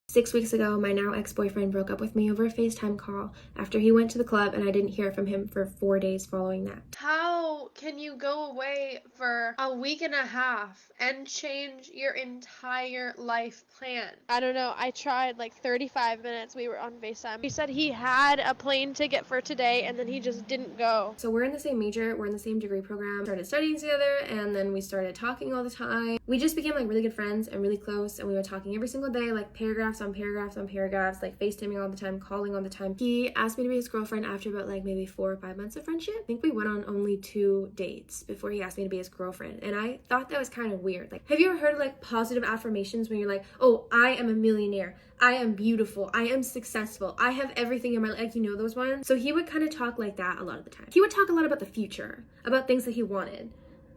6 weeks ago, my now ex-boyfriend broke up with me over a FaceTime call after he went to the club, and I didn't hear from him for 4 days following that. How can you go away for a week and a half and change your entire life plan? I don't know. I tried like 35 minutes. We were on FaceTime. He said he had a plane ticket for today and then he just didn't go. So we're in the same major, we're in the same degree program, started studying together, and then we started talking all the time. We just became like really good friends and really close, and we were talking every single day, like paragraphs on paragraphs on paragraphs, like FaceTiming all the time, calling all the time. He asked me to be his girlfriend after about like maybe 4 or 5 months of friendship. I think we went on only 2 dates before he asked me to be his girlfriend, and I thought that was kind of weird. Like, have you ever heard of like positive affirmations when you're like, oh, I am a millionaire, I am beautiful, I am successful, I have everything in my life, like, you know those ones? So he would kind of talk like that a lot of the time. He would talk a lot about the future, about things that he wanted.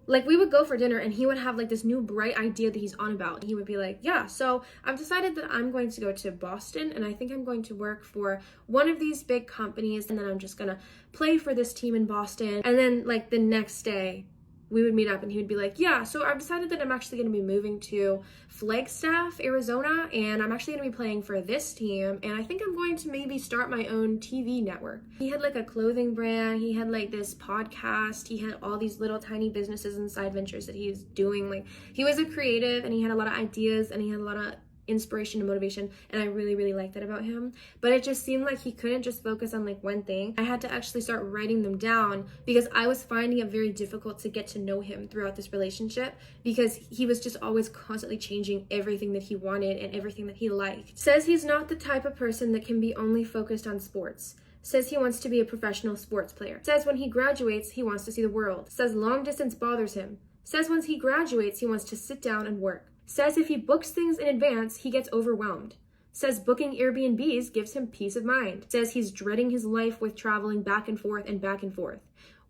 Like, we would go for dinner and he would have like this new bright idea that he's on about. He would be like, yeah, so I've decided that I'm going to go to Boston and I think I'm going to work for one of these big companies, and then I'm just gonna play for this team in Boston. And then like the next day we would meet up and he would be like, yeah, so I've decided that I'm actually going to be moving to Flagstaff, Arizona, and I'm actually going to be playing for this team, and I think I'm going to maybe start my own TV network. He had like a clothing brand, he had like this podcast, he had all these little tiny businesses and side ventures that he was doing. Like, he was a creative and he had a lot of ideas and he had a lot of inspiration and motivation, and I really, really liked that about him. But it just seemed like he couldn't just focus on like one thing. I had to actually start writing them down because I was finding it very difficult to get to know him throughout this relationship, because he was just always constantly changing everything that he wanted and everything that he liked. Says he's not the type of person that can be only focused on sports. Says he wants to be a professional sports player. Says when he graduates, he wants to see the world. Says long distance bothers him. Says once he graduates, he wants to sit down and work. Says if he books things in advance, he gets overwhelmed. Says booking Airbnbs gives him peace of mind. Says he's dreading his life with traveling back and forth and back and forth.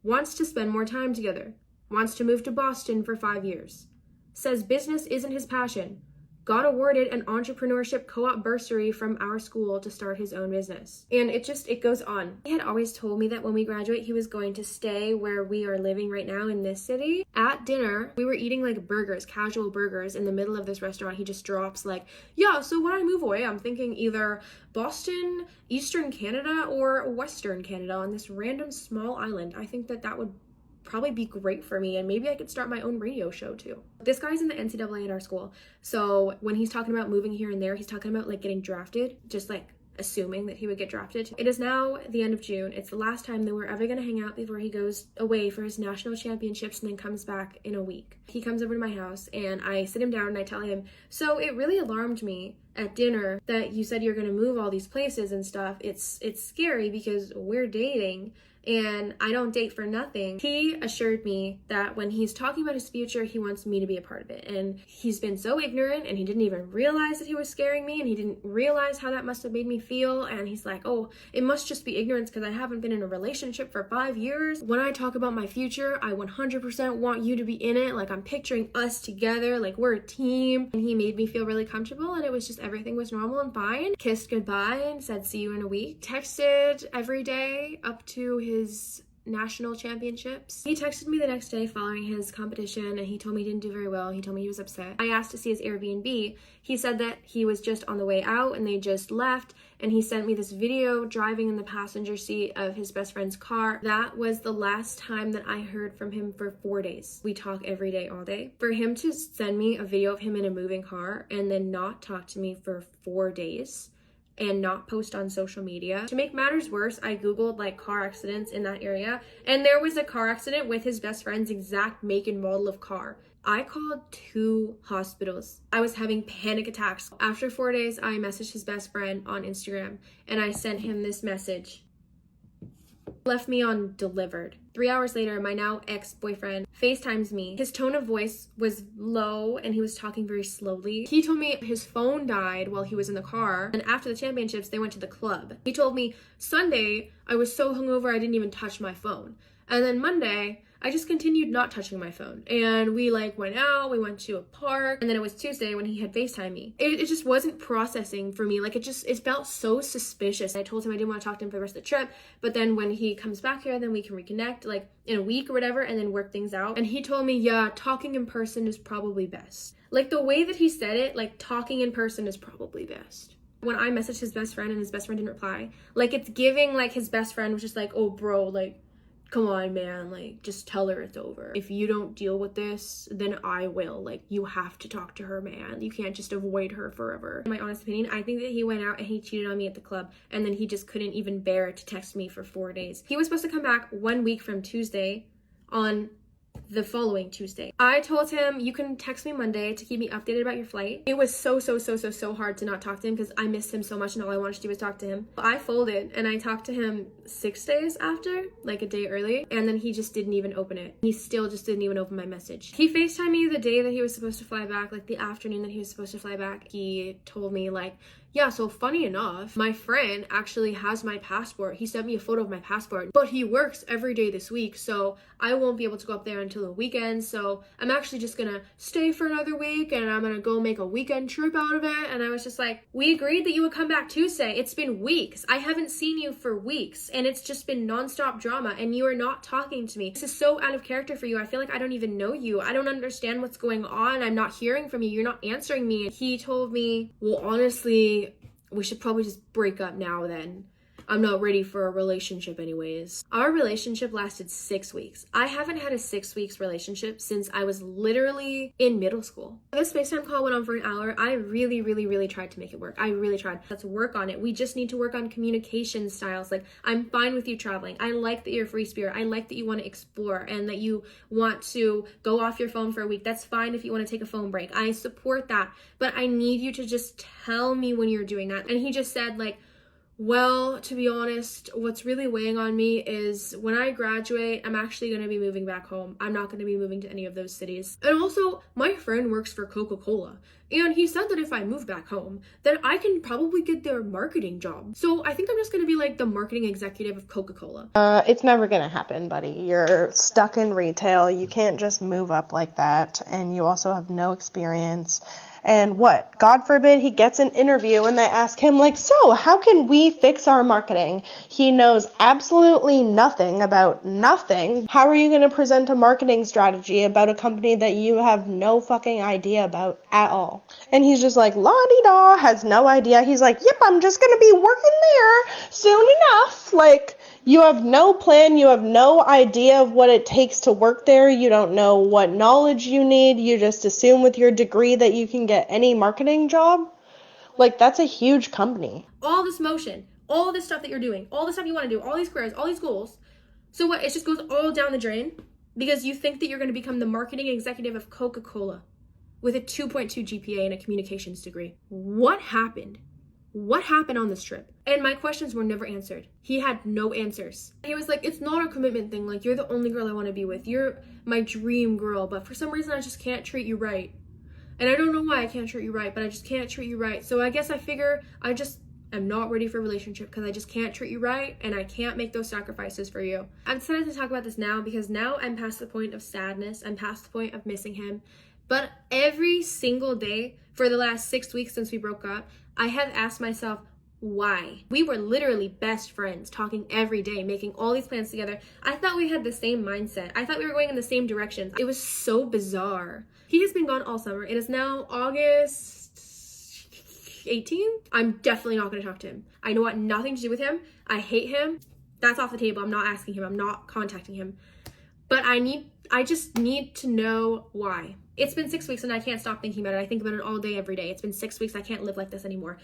Wants to spend more time together. Wants to move to Boston for 5 years. Says business isn't his passion. Got awarded an entrepreneurship co-op bursary from our school to start his own business. And it goes on. He had always told me that when we graduate, he was going to stay where we are living right now in this city. At dinner, we were eating like burgers, casual burgers. In the middle of this restaurant, he just drops like, yeah, so when I move away, I'm thinking either Boston, Eastern Canada, or Western Canada on this random small island. I think that would probably be great for me, and maybe I could start my own radio show too. This guy's in the NCAA at our school, so when he's talking about moving here and there, he's talking about like getting drafted, just like assuming that he would get drafted. It is now the end of June. It's the last time that we're ever gonna hang out before he goes away for his national championships and then comes back in a week. He comes over to my house and I sit him down and I tell him, so it really alarmed me at dinner that you said you're gonna move all these places and stuff. It's scary because we're dating and I don't date for nothing. He assured me that when he's talking about his future, he wants me to be a part of it. And he's been so ignorant, and he didn't even realize that he was scaring me, and he didn't realize how that must have made me feel. And he's like, oh, it must just be ignorance because I haven't been in a relationship for 5 years. When I talk about my future, I 100% want you to be in it. Like, I'm picturing us together, like we're a team. And he made me feel really comfortable, and it was just everything was normal and fine. Kissed goodbye and said, see you in a week. Texted every day up to his national championships. He texted me the next day following his competition, and he told me he didn't do very well. He told me he was upset. I asked to see his Airbnb. He said that he was just on the way out and they just left, and he sent me this video driving in the passenger seat of his best friend's car. That was the last time that I heard from him for 4 days. We talk every day, all day. For him to send me a video of him in a moving car and then not talk to me for 4 days and not post on social media. To make matters worse, I googled like car accidents in that area, and there was a car accident with his best friend's exact make and model of car. I called 2 hospitals. I was having panic attacks. After 4 days, I messaged his best friend on Instagram and I sent him this message. Left me on delivered. 3 hours later, my now ex-boyfriend FaceTimes me. His tone of voice was low and he was talking very slowly. He told me his phone died while he was in the car, and after the championships, they went to the club. He told me Sunday, I was so hungover I didn't even touch my phone. And then Monday, I just continued not touching my phone. And we like went out, we went to a park, and then it was Tuesday when he had FaceTime me. It just wasn't processing for me. Like it felt so suspicious. I told him I didn't want to talk to him for the rest of the trip, but then when he comes back here, then we can reconnect like in a week or whatever and then work things out. And he told me, yeah, talking in person is probably best. Like the way that he said it, like talking in person is probably best. When I messaged his best friend and his best friend didn't reply, like, it's giving, like, his best friend was just like, oh, bro, like, come on, man, like, just tell her it's over. If you don't deal with this, then I will. Like, you have to talk to her, man. You can't just avoid her forever. In my honest opinion, I think that he went out and he cheated on me at the club, and then he just couldn't even bear to text me for 4 days. He was supposed to come back 1 week from Tuesday on the following Tuesday. I told him, you can text me Monday to keep me updated about your flight. It was so hard to not talk to him because I missed him so much and all I wanted to do was talk to him. I folded and I talked to him 6 days after, like a day early, and then he just didn't even open it. He still just didn't even open my message. He FaceTimed me the day that he was supposed to fly back, like the afternoon that he was supposed to fly back. He told me like, yeah, so funny enough, my friend actually has my passport. He sent me a photo of my passport, but he works every day this week, so I won't be able to go up there until the weekend, so I'm actually just gonna stay for another week and I'm gonna go make a weekend trip out of it. And I was just like, we agreed that you would come back Tuesday. It's been weeks. I haven't seen you for weeks and it's just been nonstop drama and you are not talking to me. This is so out of character for you. I feel like I don't even know you. I don't understand what's going on. I'm not hearing from you. You're not answering me. He told me, well, honestly, we should probably just break up now then. I'm not ready for a relationship anyways. Our relationship lasted 6 weeks. I haven't had a 6 weeks relationship since I was literally in middle school. This FaceTime call went on for an hour. I really tried to make it work. I really tried. Let's work on it. We just need to work on communication styles. Like, I'm fine with you traveling. I like that you're a free spirit. I like that you want to explore and that you want to go off your phone for a week. That's fine if you want to take a phone break. I support that. But I need you to just tell me when you're doing that. And he just said like, well, to be honest, what's really weighing on me is when I graduate, I'm actually going to be moving back home. I'm not going to be moving to any of those cities. And also, my friend works for Coca-Cola. And he said that if I move back home, then I can probably get their marketing job. So I think I'm just going to be like the marketing executive of Coca-Cola. It's never going to happen, buddy. You're stuck in retail. You can't just move up like that. And you also have no experience. And what? God forbid he gets an interview and they ask him like, so how can we fix our marketing? He knows absolutely nothing about nothing. How are you going to present a marketing strategy about a company that you have no fucking idea about at all? And he's just like, la-di-da, has no idea. He's like, yep, I'm just going to be working there soon enough. Like, you have no plan, you have no idea of what it takes to work there, you don't know what knowledge you need, you just assume with your degree that you can get any marketing job. Like, that's a huge company. All this motion, all this stuff that you're doing, all the stuff you want to do, all these careers, all these goals. So what, it just goes all down the drain because you think that you're going to become the marketing executive of Coca-Cola with a 2.2 GPA and a communications degree. What happened? What happened on this trip? And my questions were never answered. He had no answers. He was like, it's not a commitment thing. Like, you're the only girl I want to be with. You're my dream girl, but for some reason I just can't treat you right. And I don't know why I can't treat you right, but I just can't treat you right. So I guess I figure I'm not ready for a relationship because I just can't treat you right and I can't make those sacrifices for you. I'm excited to talk about this now because now I'm past the point of sadness. I'm past the point of missing him. But every single day for the last 6 weeks since we broke up, I have asked myself, why? We were literally best friends, talking every day, making all these plans together. I thought we had the same mindset. I thought we were going in the same directions. It was so bizarre. He has been gone all summer. It is now August 18th. I'm definitely not going to talk to him. I want nothing to do with him. I hate him. That's off the table. I'm not asking him. I'm not contacting him. But I just need to know why. It's been 6 weeks and I can't stop thinking about it. I think about it all day, every day. It's been 6 weeks. I can't live like this anymore.